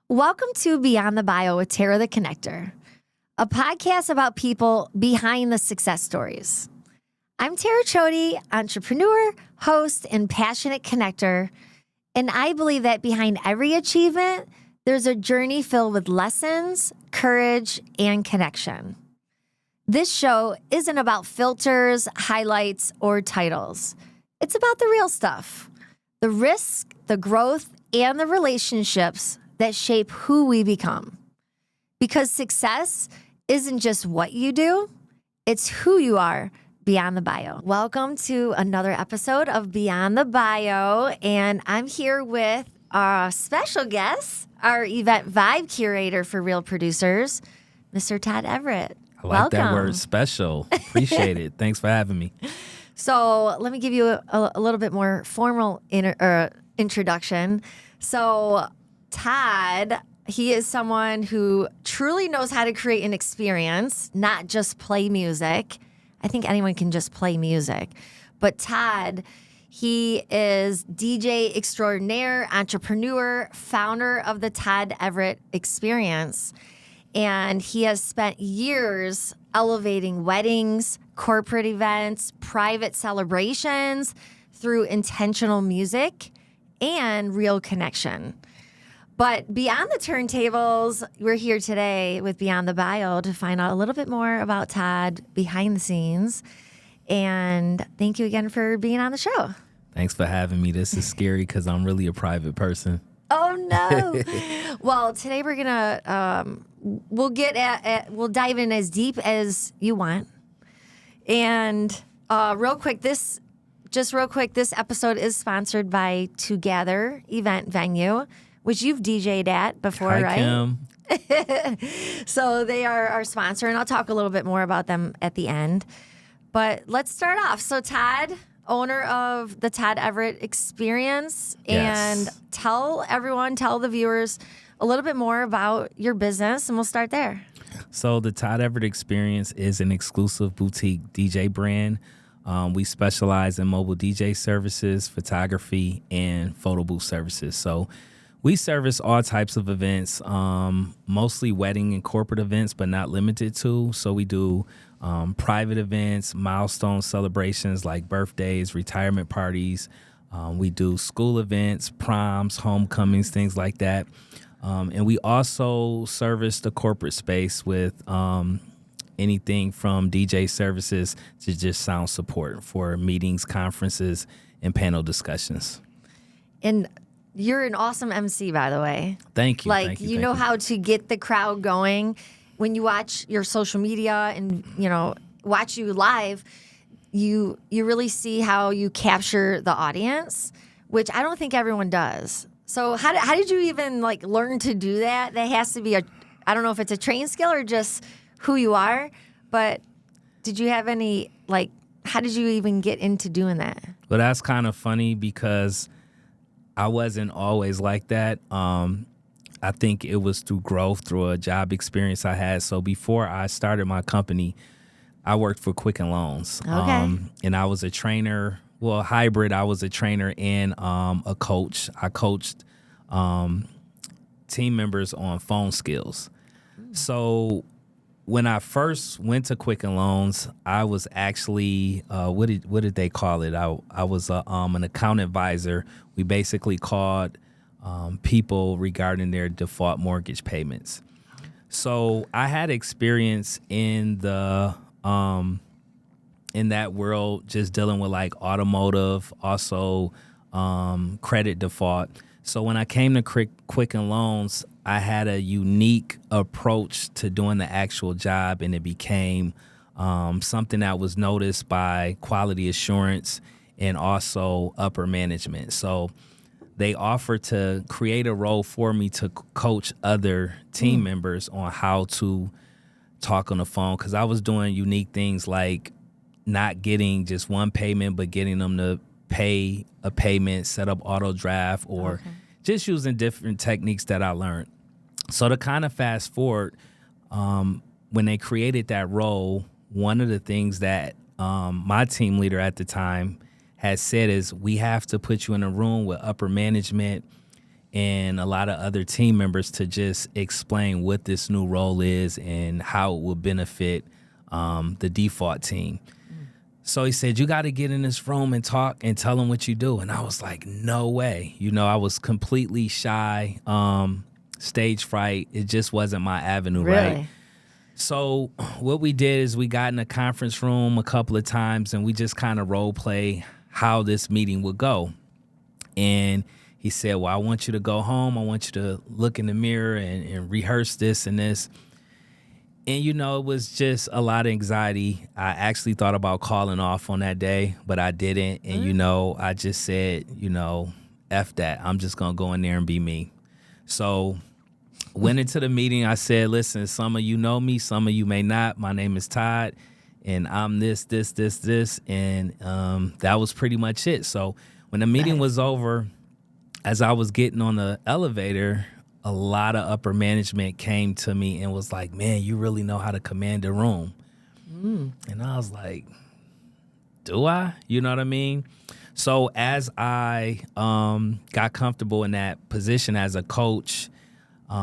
Welcome to Beyond the Bio with Terra the Connector, a podcast about people behind the success stories. I'm Terra Chody, entrepreneur, host, and passionate connector, and I believe that behind every achievement, there's a journey filled with lessons, courage, and connection. This show isn't about filters, highlights, or titles. It's about the real stuff, the risk, the growth, and the relationships that shape who we become. Because success isn't just what you do, it's who you are beyond the bio. Welcome to another episode of Beyond the Bio, and I'm here with our special guest, our event vibe curator for Real Producers, Mr. Todd Everett. I like that word, special. Appreciate it. Thanks for having me. So let me give you a little bit more formal introduction. So Todd, he is someone who truly knows how to create an experience, not just play music. I think anyone can just play music. But Todd, he is DJ extraordinaire, entrepreneur, founder of the Todd Everett Experience. And he has spent years elevating weddings, corporate events, private celebrations through intentional music and real connection. But beyond the turntables, we're here today with Beyond the Bio to find out a little bit more about Todd behind the scenes. And thank you again for being on the show. Thanks for having me. This is scary because I'm really a private person. Oh, no. Well, today we're going to, we'll dive in as deep as you want. And real quick, this episode is sponsored by Together Event Venue, which you've DJ'd at before, Hi, right? Kim. So they are our sponsor, and I'll talk a little bit more about them at the end. But let's start off. So Todd, owner of the Todd Everett Experience, and Yes. tell the viewers a little bit more about your business, and we'll start there. So the Todd Everett Experience is an exclusive boutique DJ brand. We specialize in mobile DJ services, photography, and photo booth services. So we service all types of events, mostly wedding and corporate events, but not limited to. So we do private events, milestone celebrations like birthdays, retirement parties. We do school events, proms, homecomings, things like that. And we also service the corporate space with anything from DJ services to just sound support for meetings, conferences, and panel discussions. And you're an awesome MC, by the way. Thank you. Like, you know how to get the crowd going. When you watch your social media and, watch you live, you really see how you capture the audience, which I don't think everyone does. So how did you even, learn to do that? That has to be I don't know if it's a trained skill or just who you are, but did you have any, how did you even get into doing that? Well, that's kind of funny because I wasn't always like that. I think it was through growth, through a job experience I had. So before I started my company, I worked for Quicken Loans. Okay. And I was a trainer, hybrid. I was a trainer and a coach. I coached team members on phone skills. So when I first went to Quicken Loans, I was actually, what did they call it? I was an account advisor. We basically called people regarding their default mortgage payments. So I had experience in the in that world, just dealing with automotive, also credit default. So when I came to Quicken Loans, I had a unique approach to doing the actual job, and it became something that was noticed by quality assurance and also upper management. So they offered to create a role for me to coach other team members on how to talk on the phone, because I was doing unique things like not getting just one payment, but getting them to pay a payment, set up auto draft, or just using different techniques that I learned. So to kind of fast forward, when they created that role, one of the things that my team leader at the time had said is, we have to put you in a room with upper management and a lot of other team members to just explain what this new role is and how it will benefit the default team. So he said, you got to get in this room and talk and tell them what you do. And I was like, no way. I was completely shy, stage fright. It just wasn't my avenue, Really? right? So what we did is we got in a conference room a couple of times and we just kind of role play how this meeting would go. And he said, well, I want you to go home. I want you to look in the mirror and rehearse this and this. And, it was just a lot of anxiety. I actually thought about calling off on that day, but I didn't. And, I just said, F that. I'm just going to go in there and be me. So went into the meeting. I said, listen, some of you know me, some of you may not. My name is Todd, and I'm this. And that was pretty much it. So when the meeting was over, as I was getting on the elevator, a lot of upper management came to me and was like, man, you really know how to command a room. And I was like, do I? You know what I mean? So as I got comfortable in that position as a coach,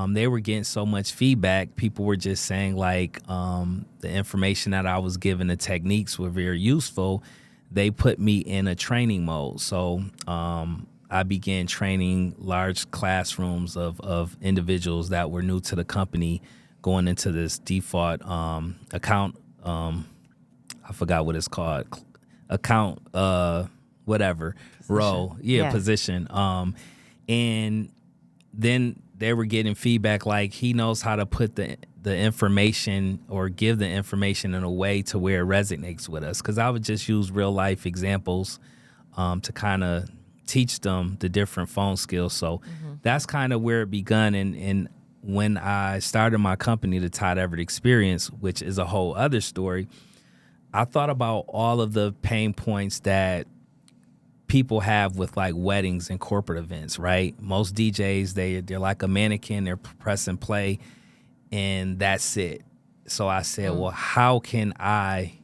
they were getting so much feedback. People were just saying like the information that I was given, the techniques were very useful. They put me in a training mode. So I began training large classrooms of individuals that were new to the company going into this default account. I forgot what it's called. Account, whatever, position. Role. Yeah, position. And then they were getting feedback like he knows how to put the information or give the information in a way to where it resonates with us. Because I would just use real life examples to kind of teach them the different phone skills. So that's kind of where it begun. And when I started my company, the Todd Everett Experience, which is a whole other story, I thought about all of the pain points that people have with like weddings and corporate events, right? Most DJs, they're like a mannequin, they're press and play, and that's it. So I said, well, how can I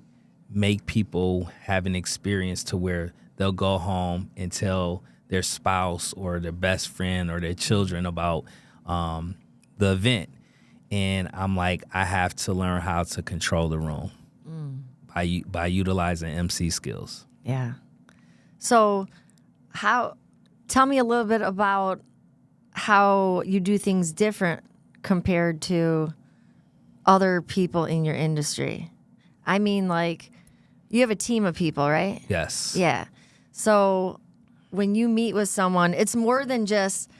make people have an experience to where they'll go home and tell their spouse or their best friend or their children about the event? And I'm like, I have to learn how to control the room by utilizing MC skills. Yeah. So tell me a little bit about how you do things different compared to other people in your industry. I mean, like, you have a team of people, right? Yes. Yeah. So when you meet with someone, it's more than just,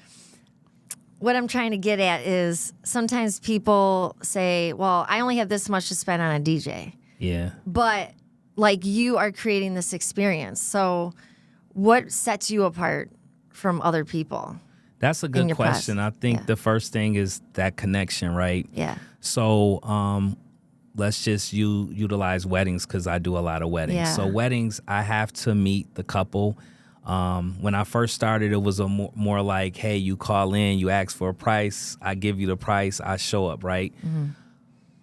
what I'm trying to get at is sometimes people say, well, I only have this much to spend on a DJ. Yeah. But like, you are creating this experience. So what sets you apart from other people? That's a good question. I think the first thing is that connection, right? Yeah. So let's just utilize weddings because I do a lot of weddings. Yeah. So weddings, I have to meet the couple. When I first started, it was a more like, hey, you call in, you ask for a price, I give you the price, I show up, right?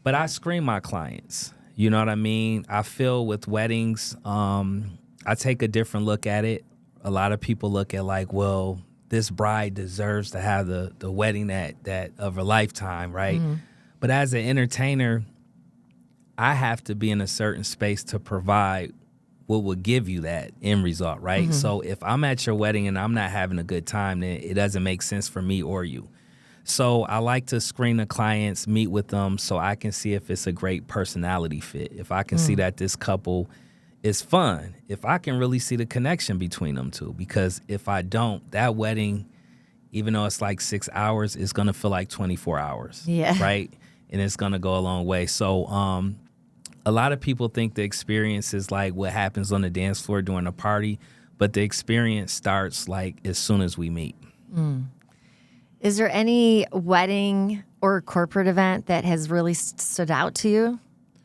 But I screen my clients. You know what I mean? I feel with weddings, I take a different look at it. A lot of people look at like, well, this bride deserves to have the wedding that of her lifetime, right? But as an entertainer, I have to be in a certain space to provide what will give you that end result, right? So if I'm at your wedding and I'm not having a good time, then it doesn't make sense for me or you. So I like to screen the clients, meet with them so I can see if it's a great personality fit. If I can see that this couple is fun, if I can really see the connection between them two. Because if I don't, that wedding, even though it's like 6 hours, it's going to feel like 24 hours, right? And it's going to go a long way. So a lot of people think the experience is like what happens on the dance floor during a party, but the experience starts like as soon as we meet. Is there any wedding or corporate event that has really stood out to you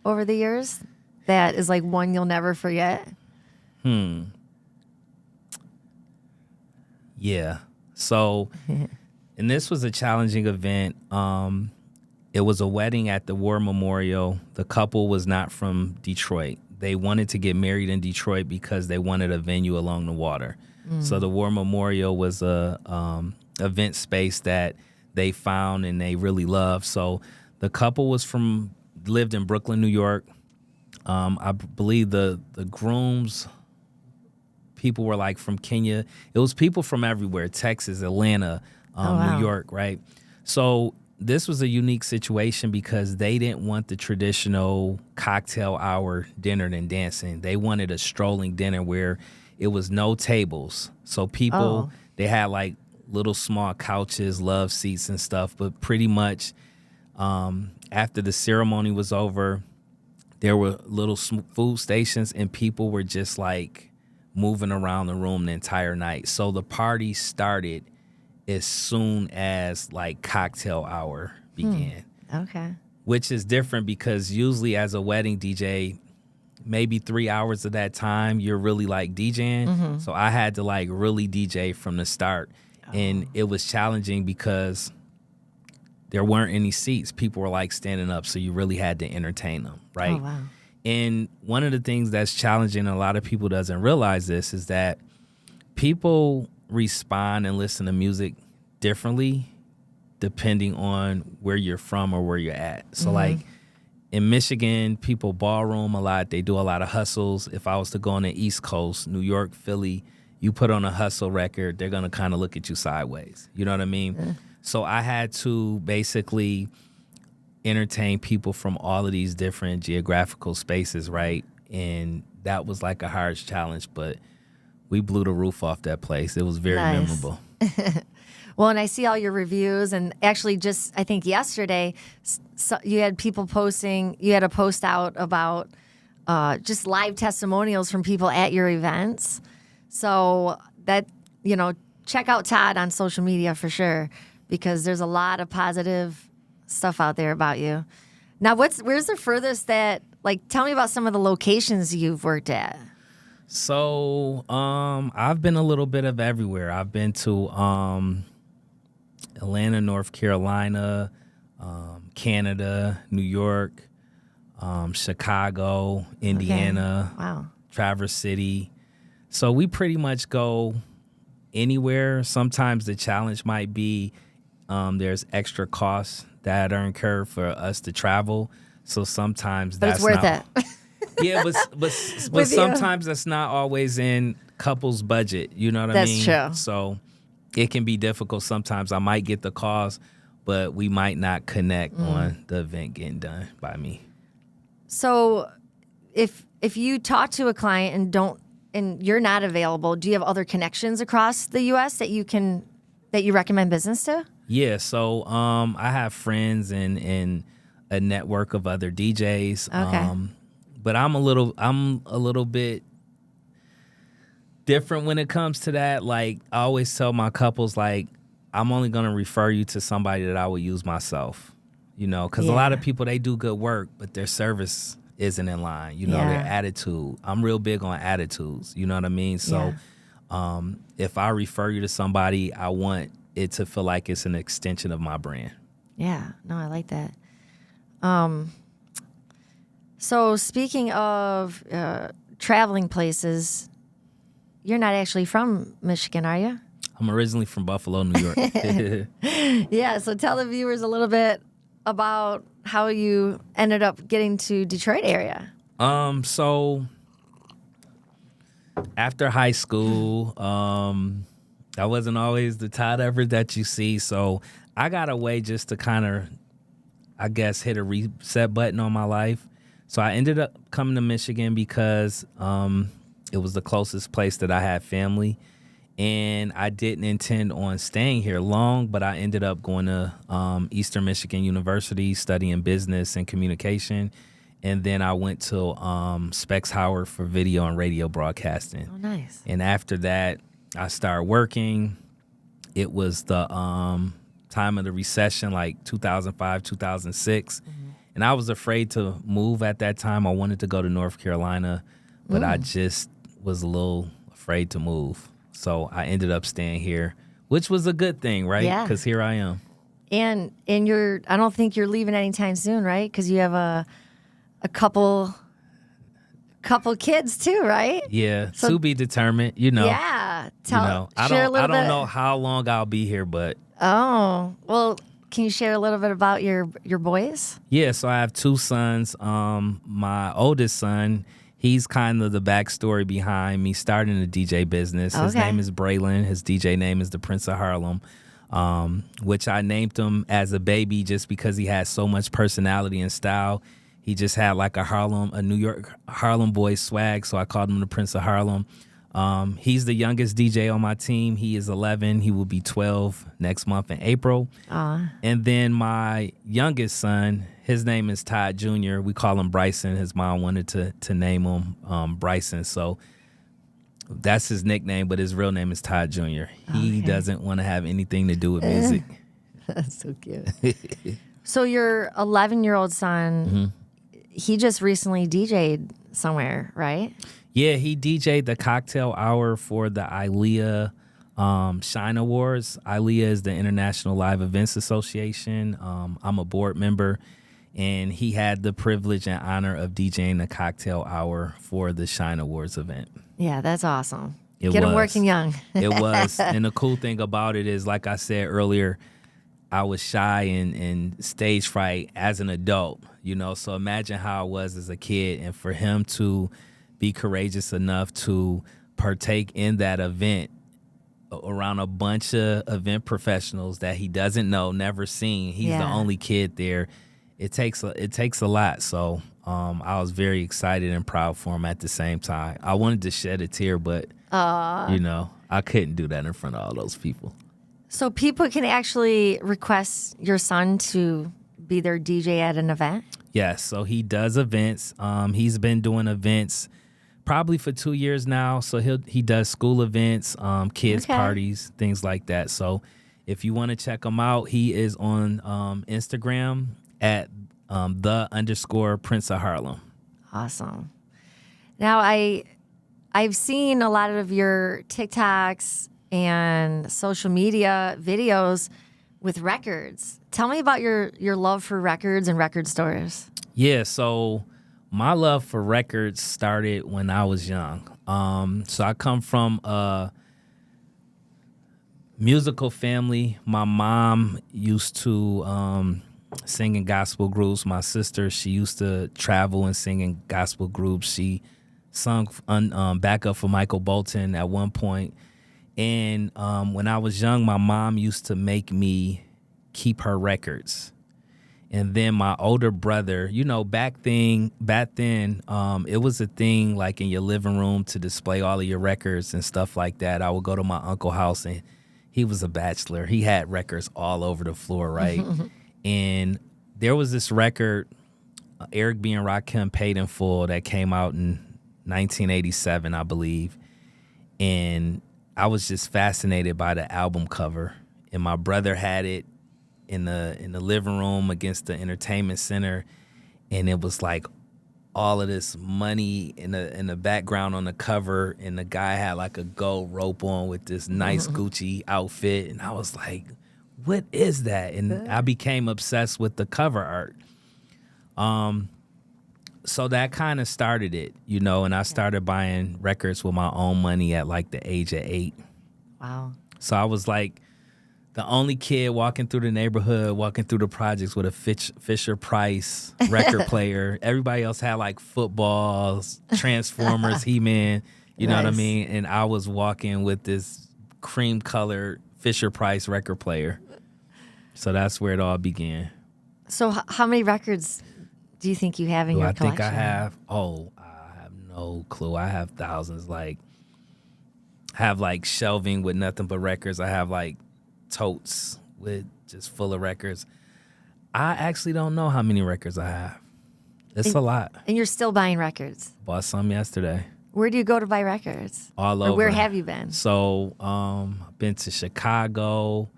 over the years that is like one you'll never forget? Yeah. So, and this was a challenging event. It was a wedding at the War Memorial. The couple was not from Detroit. They wanted to get married in Detroit because they wanted a venue along the water. So the War Memorial was a event space that they found and they really love. So the couple lived in Brooklyn, New York. I believe the groom's people were like from Kenya. It was people from everywhere, Texas, Atlanta, wow. New York, right? So this was a unique situation because they didn't want the traditional cocktail hour dinner and dancing. They wanted a strolling dinner where it was no tables. So people, they had like little small couches, love seats and stuff, but pretty much after the ceremony was over, there were little food stations and people were just like moving around the room the entire night. So the party started as soon as like cocktail hour began. Okay. Which is different because usually as a wedding DJ, maybe 3 hours of that time you're really like DJing. So I had to like really DJ from the start. And it was challenging because there weren't any seats. People were like standing up, so you really had to entertain them, right? Oh, wow. And one of the things that's challenging, and a lot of people doesn't realize this, is that people respond and listen to music differently depending on where you're from or where you're at. So like in Michigan, people ballroom a lot. They do a lot of hustles. If I was to go on the East Coast, New York, Philly, you put on a hustle record, they're going to kind of look at you sideways. You know what I mean? So I had to basically entertain people from all of these different geographical spaces, right? And that was like a hard challenge, but we blew the roof off that place. It was very memorable. Well, and I see all your reviews, and actually just, I think yesterday, you had people posting, you had a post out about just live testimonials from people at your events. So that, check out Todd on social media for sure, because there's a lot of positive stuff out there about you. Now, where's the furthest tell me about some of the locations you've worked at. So, I've been a little bit of everywhere. I've been to Atlanta, North Carolina, Canada, New York, Chicago, Indiana, Okay. Wow. Traverse City. So we pretty much go anywhere. Sometimes the challenge might be there's extra costs that are incurred for us to travel. So sometimes But that's it's worth not, it. Yeah, but sometimes that's not always in couple's budget. You know what I mean? That's true. So it can be difficult. Sometimes I might get the calls, but we might not connect on the event getting done by me. So if you talk to a client and you're not available, do you have other connections across the U.S. that you recommend business to? Yeah, so I have friends and a network of other DJs. Okay. But I'm a little bit different when it comes to that. Like I always tell my couples, like I'm only gonna refer you to somebody that I would use myself. Because a lot of people, they do good work, but their service isn't in line. Their attitude. I'm real big on attitudes. You know what I mean? So if I refer you to somebody, I want it to feel like it's an extension of my brand. Yeah, no, I like that. So speaking of traveling places, you're not actually from Michigan, are you? I'm originally from Buffalo, New York. Yeah, so tell the viewers a little bit about how you ended up getting to Detroit area. So after high school, I wasn't always the Todd Everett that you see. So I got away just to kind of, I guess, hit a reset button on my life. So I ended up coming to Michigan because it was the closest place that I had family. And I didn't intend on staying here long, but I ended up going to Eastern Michigan University, studying business and communication. And then I went to Specs Howard for video and radio broadcasting. Oh, nice. And after that, I started working. It was the time of the recession, like 2005, 2006. And I was afraid to move at that time. I wanted to go to North Carolina, but I just was a little afraid to move. So I ended up staying here, which was a good thing, right? Yeah. Because here I am. And I don't think you're leaving anytime soon, right? Because you have a couple kids too, right? Yeah, So- to be determined, Yeah. Share a little I don't bit. know how long I'll be here, but Oh, well, can you share a little bit about your boys? yeah. So I have two sons. My oldest son, he's kind of the backstory behind me starting the DJ business. His Okay. name is Braylon. His DJ name is the Prince of Harlem, which I named him as a baby just because he had so much personality and style. He just had like a New York Harlem boy swag, so I called him the Prince of Harlem. He's the youngest DJ on my team. He is 11. He will be 12 next month in April. And then my youngest son, his name is Todd Jr. We call him Bryson. His mom wanted to name him Bryson, so that's his nickname, but his real name is Todd Jr. He doesn't want to have anything to do with music. That's so cute. So your 11-year-old son, he just recently DJ'd somewhere, right? Yeah, he DJ'd the cocktail hour for the ILEA Shine Awards. ILEA is the International Live Events Association. I'm a board member, and he had the privilege and honor of DJing the cocktail hour for the Shine Awards event. Yeah, that's awesome. Get him working young. It was. And the cool thing about it is, like I said earlier, I was shy and stage fright as an adult, so imagine how I was as a kid, and for him to be courageous enough to partake in that event around a bunch of event professionals that he doesn't know, never seen. He's the only kid there. It takes a lot. So I was very excited and proud for him at the same time. I wanted to shed a tear, but I couldn't do that in front of all those people. So people can actually request your son to be their DJ at an event? Yes, so he does events. He's been doing events probably for 2 years now. So he does school events, kids parties, things like that. So if you want to check him out, he is on Instagram at _Prince of Harlem. Awesome. Now I've seen a lot of your TikToks and social media videos with records. Tell me about your love for records and record stores. Yeah, so my love for records started when I was young. So I come from a musical family. My mom used to sing in gospel groups. My sister, she used to travel and sing in gospel groups. She sung backup for Michael Bolton at one point. And when I was young, my mom used to make me keep her records. And then my older brother, back then, it was a thing like in your living room to display all of your records and stuff like that. I would go to my uncle's house, and he was a bachelor. He had records all over the floor, right? And there was this record, Eric B. and Rakim Paid in Full, that came out in 1987, I believe. And I was just fascinated by the album cover. And my brother had it in the living room against the entertainment center, and it was like all of this money in the background on the cover, and the guy had like a gold rope on with this nice Gucci outfit, and I was like, what is that? And I became obsessed with the cover art. So that kind of started it, and I started buying records with my own money at like the age of 8. Wow. So I was like the only kid walking through the neighborhood, walking through the projects with a Fisher Price record player. Everybody else had like footballs, Transformers, He-Man, you know what I mean? And I was walking with this cream-colored Fisher Price record player. So that's where it all began. So how many records do you think you have in your collection? I think I have, I have no clue. I have thousands. Like, I have like shelving with nothing but records. I have like totes with just full of records. I actually don't know how many records I have. It's a lot. And you're still buying records? Bought some yesterday. Where do you go to buy records? All over. Or where have you been? So I've been to Chicago,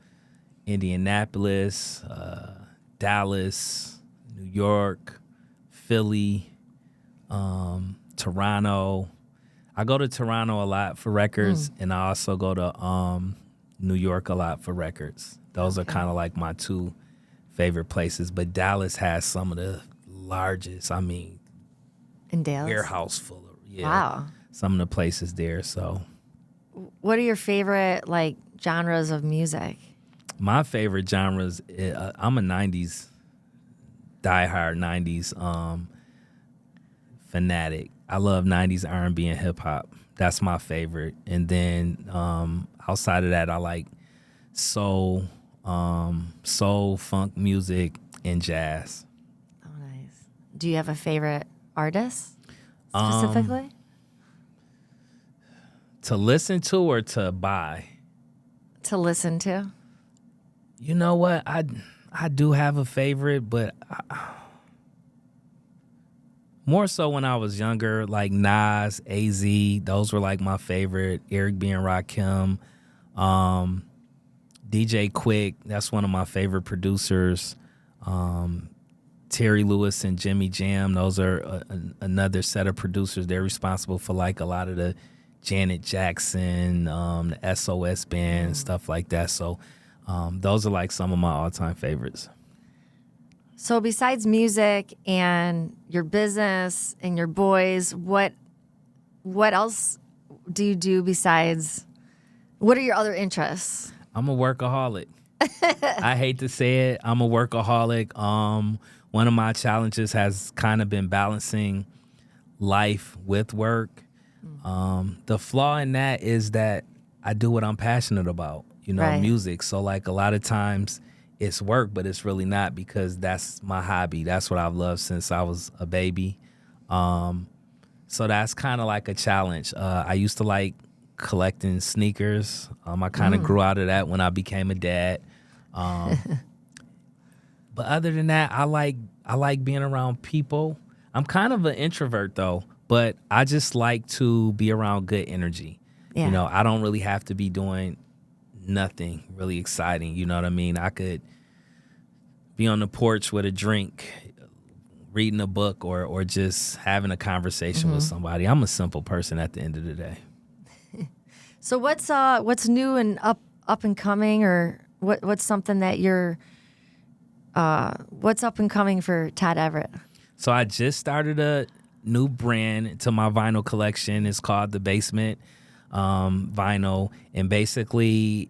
Indianapolis, Dallas, New York, Philly, Toronto. I go to Toronto a lot for records, and I also go to New York a lot for records. Those are kind of like my two favorite places. But Dallas has some of the largest, in Dallas? warehouse full of, Wow. some of the places there. So what are your favorite like genres of music? My favorite genres, I'm a 90s, diehard 90s fanatic. I love 90s R&B and hip hop. That's my favorite. And then outside of that, I like soul, funk music, and jazz. Oh, nice. Do you have a favorite artist specifically? To listen to or to buy? To listen to? You know what? I do have a favorite, but more so when I was younger, like Nas, AZ, those were like my favorite. Eric B. and Rakim, DJ Quick, that's one of my favorite producers. Terry Lewis and Jimmy Jam, those are another set of producers. They're responsible for like a lot of the Janet Jackson, the SOS band, stuff like that. So those are like some of my all-time favorites. So besides music and your business and your boys, what else do you do besides, what are your other interests? I'm a workaholic. I hate to say it. I'm a workaholic. One of my challenges has kind of been balancing life with work. The flaw in that is that I do what I'm passionate about, Right. music. So like a lot of times it's work, but it's really not, because that's my hobby. That's what I've loved since I was a baby. So that's kind of like a challenge. I used to like collecting sneakers. I kind of grew out of that when I became a dad. But other than that, I like being around people. I'm kind of an introvert though, but I just like to be around good energy. Yeah. I don't really have to be doing nothing really exciting. You know what I mean? I could be on the porch with a drink, reading a book, or just having a conversation with somebody. I'm a simple person at the end of the day. So what's new and up and coming, or what's something that you're what's up and coming for Todd Everett? So I just started a new brand to my vinyl collection. It's called The Basement Vinyl, and basically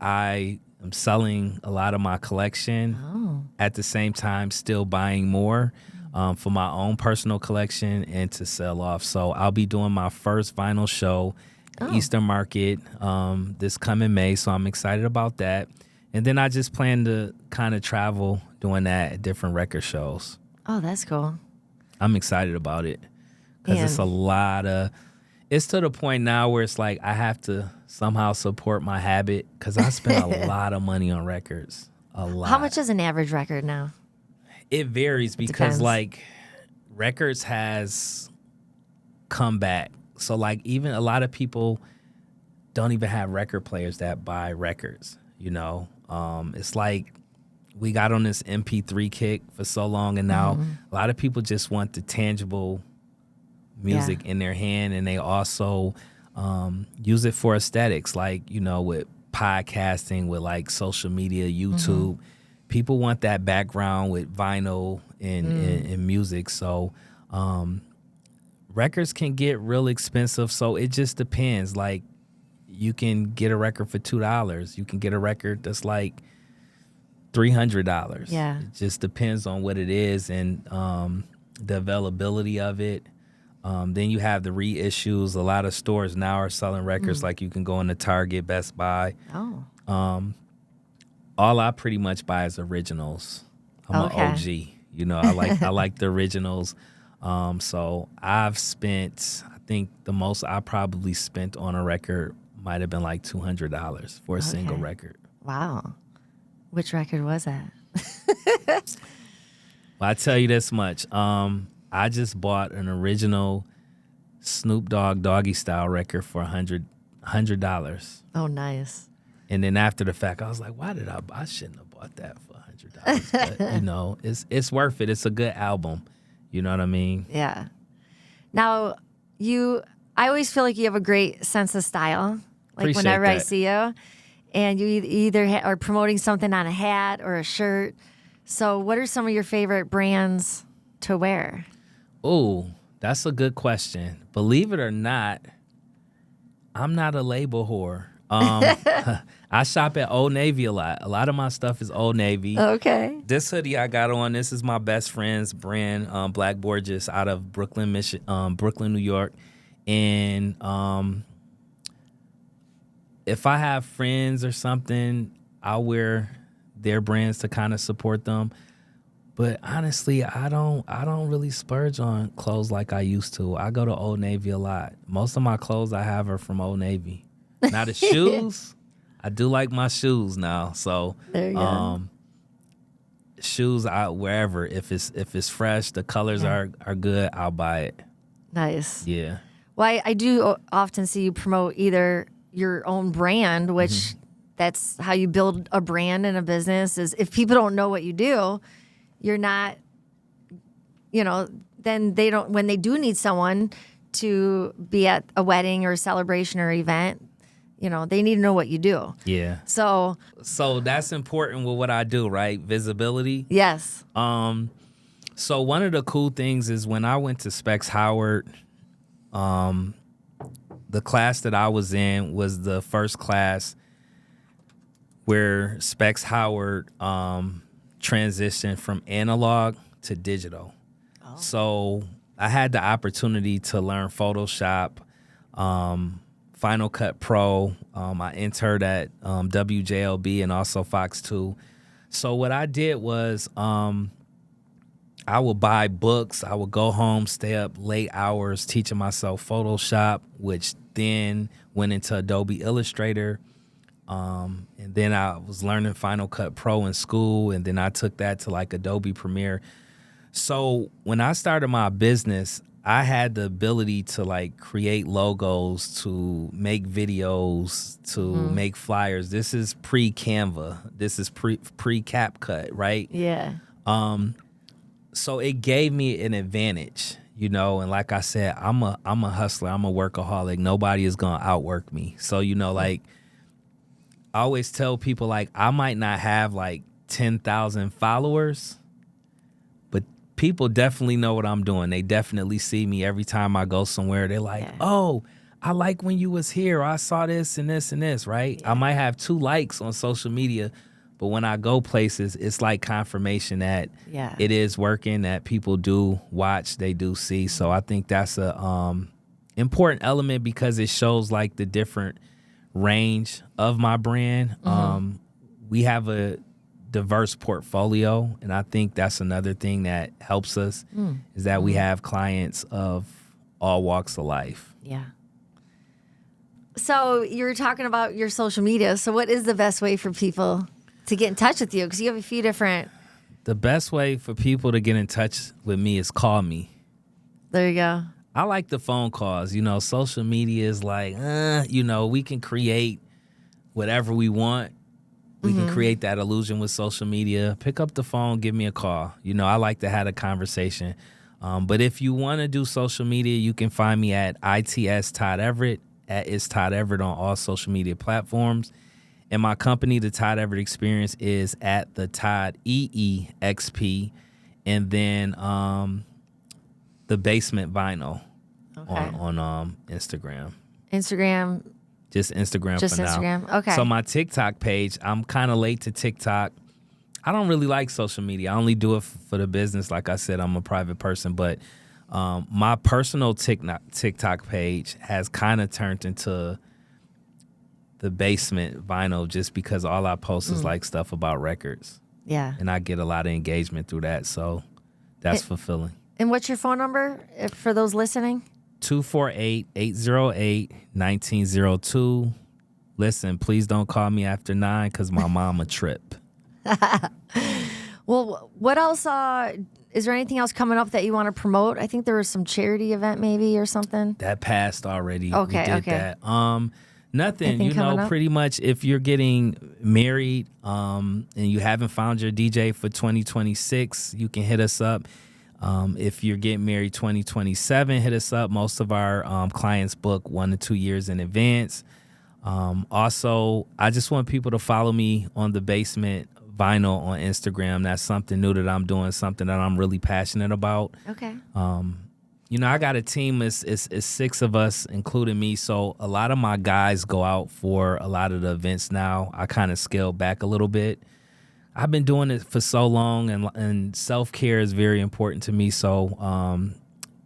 I am selling a lot of my collection at the same time still buying more for my own personal collection and to sell off. So I'll be doing my first vinyl show at Eastern Market this coming May, so I'm excited about that. And then I just plan to kind of travel doing that at different record shows. Oh, that's cool. I'm excited about it because it's a lot of, it's to the point now where it's like I have to somehow support my habit because I spend a lot of money on records. A lot. How much is an average record now? It varies because depends. like records has come back. So like even a lot of people don't even have record players that buy records, It's like we got on this MP3 kick for so long, and now a lot of people just want the tangible music in their hand, and they also use it for aesthetics, like, with podcasting, with like social media, YouTube. People want that background with vinyl and music. So records can get real expensive, so it just depends. Like, you can get a record for $2. You can get a record that's like $300. Yeah. It just depends on what it is and the availability of it. Then you have the reissues. A lot of stores now are selling records. Like you can go into Target, Best Buy. Oh. All I pretty much buy is originals. I'm an OG. I like the originals. So I've spent, I think the most I probably spent on a record might have been like $200 for a single record. Wow. Which record was that? Well, I tell you this much. I just bought an original Snoop Dogg Doggy Style record for $100. Oh, nice. And then after the fact, I was like, why did I shouldn't have bought that for $100. But, it's worth it. It's a good album. You know what I mean? Yeah. Now, I always feel like you have a great sense of style. Like Appreciate whenever I that. see you, and you either are promoting something on a hat or a shirt. So what are some of your favorite brands to wear? Oh, that's a good question. Believe it or not, I'm not a label whore. I shop at Old Navy a lot. A lot of my stuff is Old Navy. Okay. This hoodie I got on, this is my best friend's brand, Black Borges, out of Brooklyn, Brooklyn, New York. And if I have friends or something, I'll wear their brands to kind of support them. But honestly, I don't really splurge on clothes like I used to. I go to Old Navy a lot. Most of my clothes I have are from Old Navy. Now the shoes, I do like my shoes now. So There you go. Shoes out wherever. If it's fresh, the colors are good, I'll buy it. Nice. Yeah. Well, I do often see you promote either your own brand, which that's how you build a brand in a business, is if people don't know what you do, you're not, then they don't, when they do need someone to be at a wedding or a celebration or event, they need to know what you do. Yeah. So that's important with what I do, right? Visibility. yes. So one of the cool things is when I went to Specs Howard, the class that I was in was the first class where Specs Howard transitioned from analog to digital. Oh. So I had the opportunity to learn Photoshop, Final Cut Pro. I entered at WJLB and also Fox 2. So what I did was I would buy books. I would go home, stay up late hours teaching myself Photoshop, which then went into Adobe Illustrator. And then I was learning Final Cut Pro in school, and then I took that to like Adobe Premiere. So when I started my business, I had the ability to like create logos, to make videos, to make flyers. This is pre-Canva. This is pre-CapCut, right? Yeah. So it gave me an advantage, and like I said, I'm a hustler. I'm a workaholic. Nobody is going to outwork me. So, like, I always tell people, like, I might not have like 10,000 followers, but people definitely know what I'm doing. They definitely see me every time I go somewhere. They're like, oh, I like when you was here. I saw this and this and this, right? Yeah. I might have 2 likes on social media, but when I go places, it's like confirmation that it is working, that people do watch, they do see. So I think that's a important element because it shows like the different range of my brand. We have a diverse portfolio, and I think that's another thing that helps us is that we have clients of all walks of life. Yeah. So you're talking about your social media. So what is the best way for people to get in touch with you? Because you have a few different... The best way for people to get in touch with me is call me. There you go. I like the phone calls. Social media is like, we can create whatever we want. We can create that illusion with social media. Pick up the phone, give me a call. I like to have a conversation. But if you want to do social media, you can find me at ITS Todd Everett, at It's Todd Everett on all social media platforms. And my company, the Todd Everett Experience, is at the Todd EEXP. And then the Basement Vinyl on Instagram. Instagram. Just Instagram Just for now. Instagram. Okay. So my TikTok page, I'm kind of late to TikTok. I don't really like social media. I only do it for the business. Like I said, I'm a private person. But my personal TikTok page has kind of turned into the Basement Vinyl just because all I post is like stuff about records. Yeah. And I get a lot of engagement through that. So that's fulfilling. And what's your phone number for those listening? 248-808-1902. Listen, please don't call me after 9 because my mom a trip. Well, what else? Is there anything else coming up that you want to promote? I think there was some charity event maybe or something. That passed already. Okay, we did that. Nothing. Anything pretty much if you're getting married and you haven't found your DJ for 2026, you can hit us up. If you're getting married 2027, hit us up. Most of our clients book 1 to 2 years in advance. Also, I just want people to follow me on the Basement Vinyl on Instagram. That's something new that I'm doing, something that I'm really passionate about. Okay. I got a team. It's 6 of us, including me. So a lot of my guys go out for a lot of the events now. I kind of scaled back a little bit. I've been doing it for so long, and self-care is very important to me. So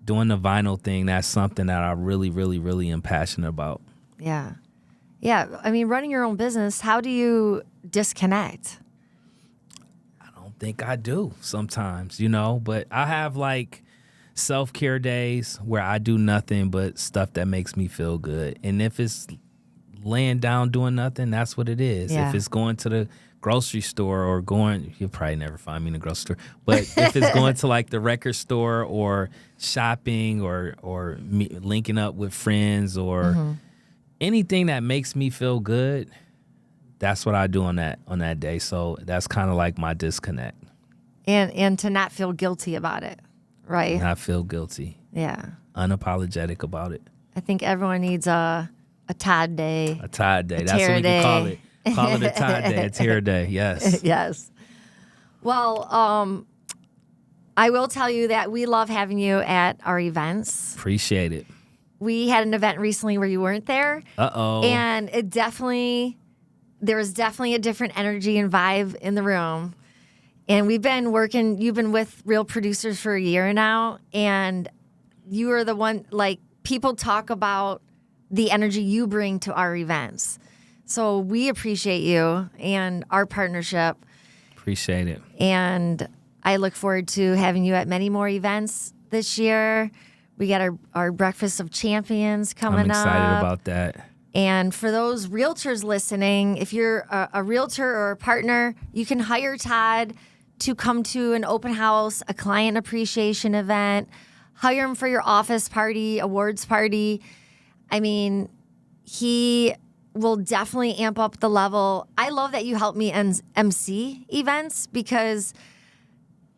doing the vinyl thing, that's something that I really, really, really am passionate about. Yeah. Yeah. I mean, running your own business, how do you disconnect? I don't think I do sometimes, but I have like self-care days where I do nothing but stuff that makes me feel good. And if it's laying down doing nothing, that's what it is. Yeah. If it's going to the grocery store or you'll probably never find me in the grocery store, but if it's going to like the record store or shopping or linking up with friends or anything that makes me feel good, that's what I do on that day. So that's kind of like my disconnect. And to not feel guilty about it, right? Not feel guilty. Yeah. Unapologetic about it. I think everyone needs a Todd day. A Todd day. That's what Terra we day. can call it. Call it a Todd day, a Terra day. Yes. Yes. Well, I will tell you that we love having you at our events. Appreciate it. We had an event recently where you weren't there. Uh-oh. And there was definitely a different energy and vibe in the room. And you've been with Real Producers for a year now, and you are the one, like, people talk about the energy you bring to our events. So we appreciate you and our partnership. Appreciate it. And I look forward to having you at many more events this year. We got our Breakfast of Champions coming up. I'm excited about that. And for those realtors listening, if you're a realtor or a partner, you can hire Todd to come to an open house, a client appreciation event, hire him for your office party, awards party. I mean, he will definitely amp up the level. I love that you help me MC events because,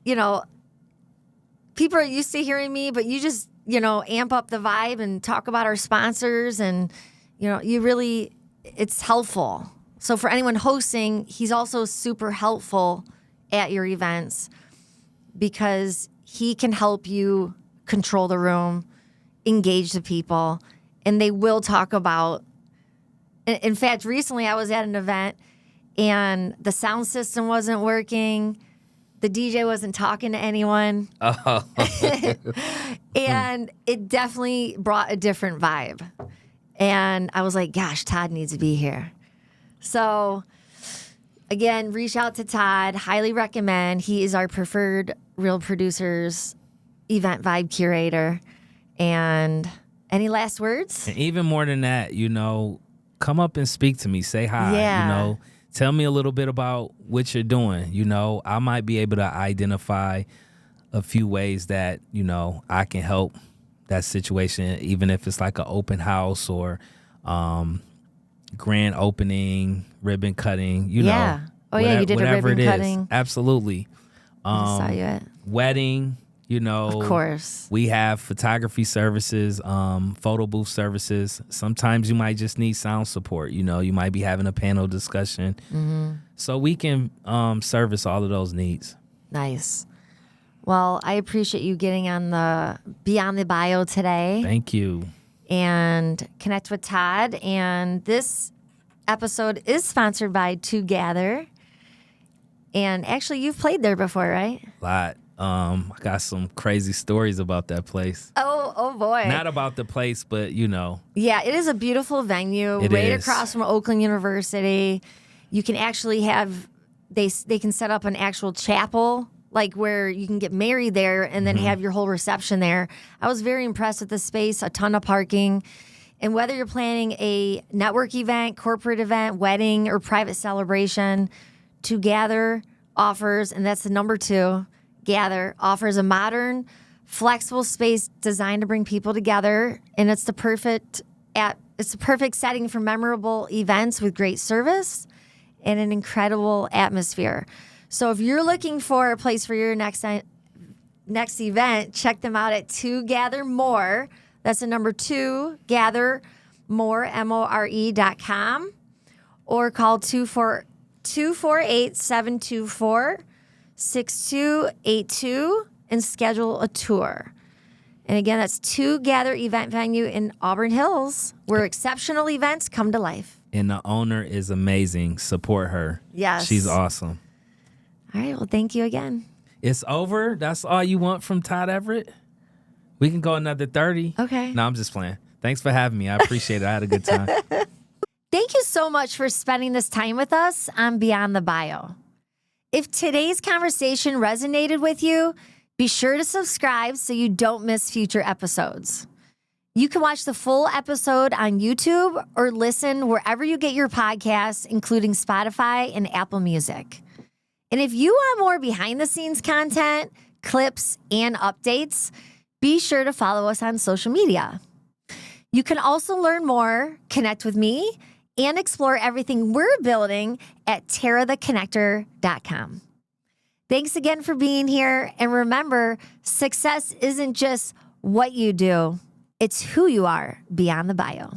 people are used to hearing me, but you just, amp up the vibe and talk about our sponsors and, it's helpful. So for anyone hosting, he's also super helpful at your events because he can help you control the room, engage the people, and they will talk about. In fact, recently I was at an event and the sound system wasn't working. The DJ wasn't talking to anyone. Oh. And it definitely brought a different vibe. And I was like, gosh, Todd needs to be here. So again, reach out to Todd. Highly recommend. He is our preferred Real Producers event vibe curator. And any last words? And even more than that, come up and speak to me. Say hi. Yeah. Tell me a little bit about what you're doing. I might be able to identify a few ways that, I can help that situation, even if it's like an open house or grand opening, ribbon cutting, Yeah. Oh, yeah, you did a ribbon cutting. Absolutely. I saw you at. Wedding, Of course. we have photography services, photo booth services. Sometimes you might just need sound support. You might be having a panel discussion. Mm-hmm. So we can service all of those needs. Nice. Well, I appreciate you getting on the Beyond the Bio today. Thank you. And connect with Todd. And this episode is sponsored by Together. And actually, you've played there before, right? A lot. I got some crazy stories about that place. Oh boy. Not about the place, but Yeah, it is a beautiful venue It right is. across from Oakland University. You can actually have they can set up an actual chapel, like where you can get married there and then have your whole reception there. I was very impressed with the space, a ton of parking. And whether you're planning a network event, corporate event, wedding, or private celebration, Together offers, and that's the number 2, Gather, offers a modern, flexible space designed to bring people together. And it's the perfect setting for memorable events with great service and an incredible atmosphere. So if you're looking for a place for your next event, check them out at Together More. That's the number 2, Gather More, MORE.com, or call 248-724-6282 and schedule a tour. And again, that's To Gather event venue in Auburn Hills, where exceptional events come to life. And the owner is amazing. Support her. Yes. She's awesome. All right. Well, thank you again. It's over? That's all you want from Todd Everett? We can go another 30. Okay. No, I'm just playing. Thanks for having me. I appreciate it. I had a good time. Thank you so much for spending this time with us on Beyond the Bio. If today's conversation resonated with you, be sure to subscribe so you don't miss future episodes. You can watch the full episode on YouTube or listen wherever you get your podcasts, including Spotify and Apple Music. And if you want more behind-the-scenes content, clips, and updates, be sure to follow us on social media. You can also learn more, connect with me, and explore everything we're building at terratheconnector.com. Thanks again for being here. And remember, success isn't just what you do, it's who you are beyond the bio.